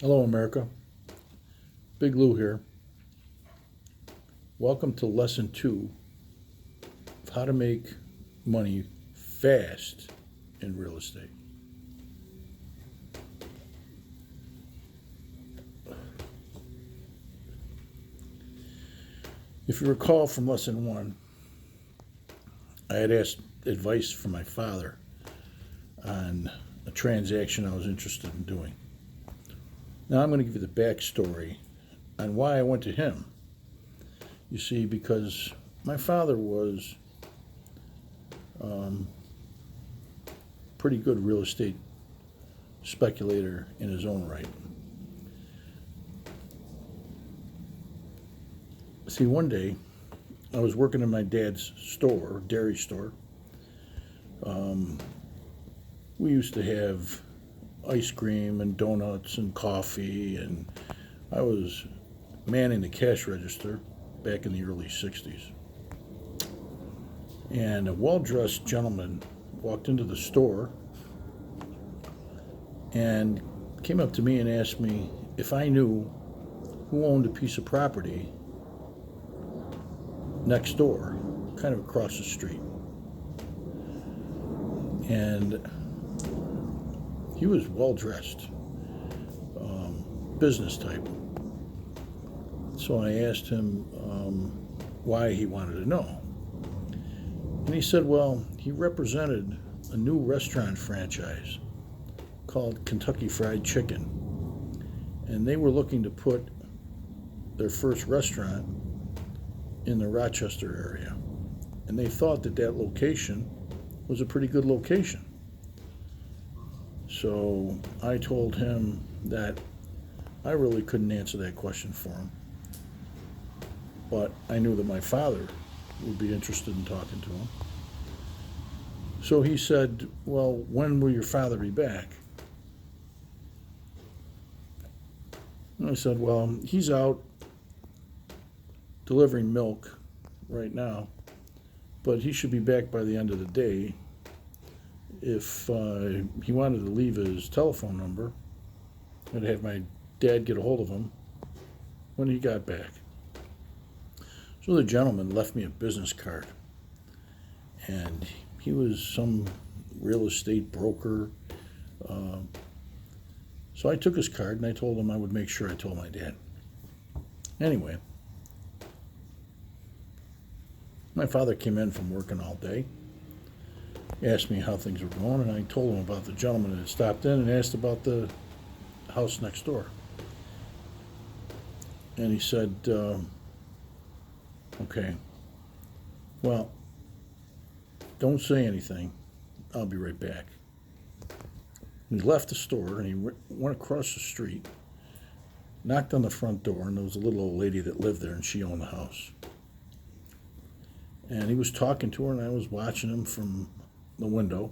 Hello, America. Big Lou here. Welcome to lesson 2 of how to make money fast in real estate. If you recall from lesson 1, I had asked advice from my father on a transaction I was interested in doing. Now I'm going to give you the backstory on why I went to him. You see, because my father was pretty good real estate speculator in his own right. See, one day I was working in my dad's store, dairy store. We used to have ice cream and donuts and coffee, and I was manning the cash register back in the early 60s. And a well-dressed gentleman walked into the store and came up to me and asked me if I knew who owned a piece of property next door, kind of across the street. And he was well-dressed, business type. So I asked him why he wanted to know. And he said, well, he represented a new restaurant franchise called Kentucky Fried Chicken. And they were looking to put their first restaurant in the Rochester area. And they thought that that location was a pretty good location. So I told him that I really couldn't answer that question for him. But I knew that my father would be interested in talking to him. So he said, well, when will your father be back? And I said, well, he's out delivering milk right now, but he should be back by the end of the day. If he wanted to leave his telephone number, I'd have my dad get a hold of him when he got back. So the gentleman left me a business card, and he was some real estate broker. So I took his card and I told him I would make sure I told my dad. Anyway, my father came in from working all day, asked me how things were going, and I told him about the gentleman that had stopped in and asked about the house next door. And he said, okay, well, don't say anything. I'll be right back. He left the store and he went across the street, knocked on the front door, and there was a little old lady that lived there, and she owned the house. And he was talking to her, and I was watching him from the window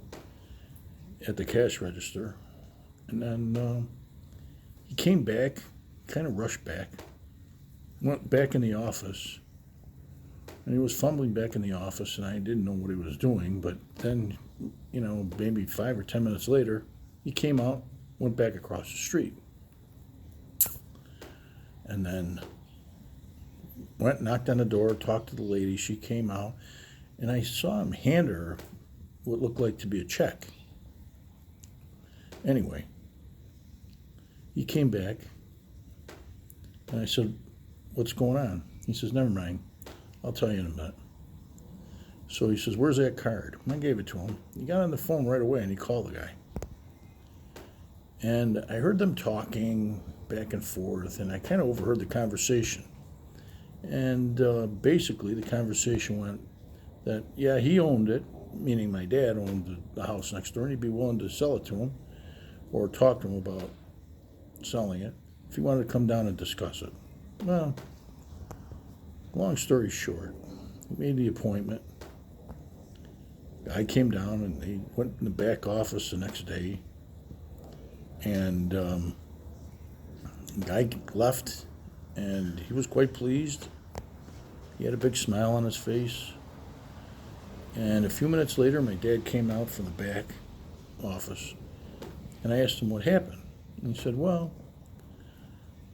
at the cash register. And then he came back, kind of rushed back, went back in the office, and he was fumbling back in the office, and I didn't know what he was doing. But then, maybe 5 or 10 minutes later, he came out, went back across the street, and then went, knocked on the door, talked to the lady. She came out, and I saw him hand her what looked like to be a check. Anyway, he came back, and I said, what's going on? He says, never mind. I'll tell you in a minute. So he says, where's that card? I gave it to him. He got on the phone right away, and he called the guy. And I heard them talking back and forth, and I kind of overheard the conversation. And basically, the conversation went that, yeah, he owned it, meaning my dad owned the house next door, and he'd be willing to sell it to him or talk to him about selling it if he wanted to come down and discuss it. Well, long story short, he made the appointment. I came down, and he went in the back office the next day, and the guy left, and he was quite pleased. He had a big smile on his face. And a few minutes later, my dad came out from the back office, and I asked him what happened. And he said, well,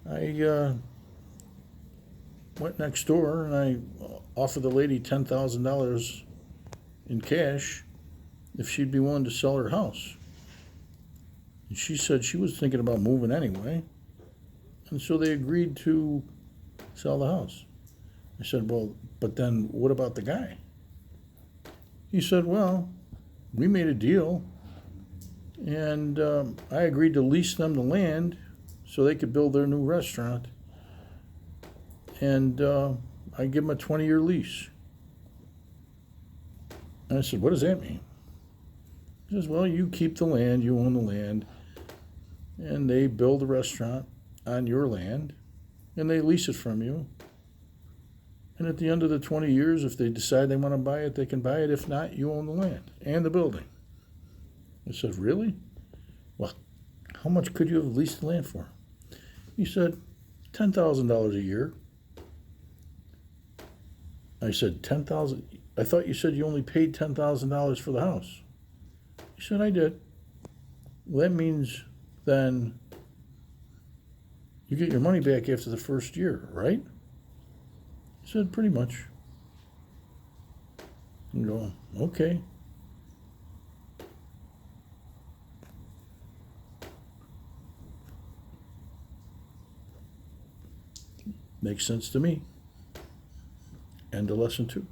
I went next door and I offered the lady $10,000 in cash if she'd be willing to sell her house. And she said she was thinking about moving anyway. And so they agreed to sell the house. I said, well, but then what about the guy? He said, well, we made a deal, and I agreed to lease them the land so they could build their new restaurant. And I give them a 20-year lease. And I said, what does that mean? He says, well, you keep the land, you own the land, and they build a restaurant on your land, and they lease it from you. And at the end of the 20 years, if they decide they want to buy it, they can buy it. If not, you own the land and the building. I said, really? Well, how much could you have leased the land for? He said, $10,000 a year. I said, $10,000? I thought you said you only paid $10,000 for the house. He said, I did. Well, that means then you get your money back after the first year, right? He said, pretty much. I go, okay. Makes sense to me. End of lesson 2.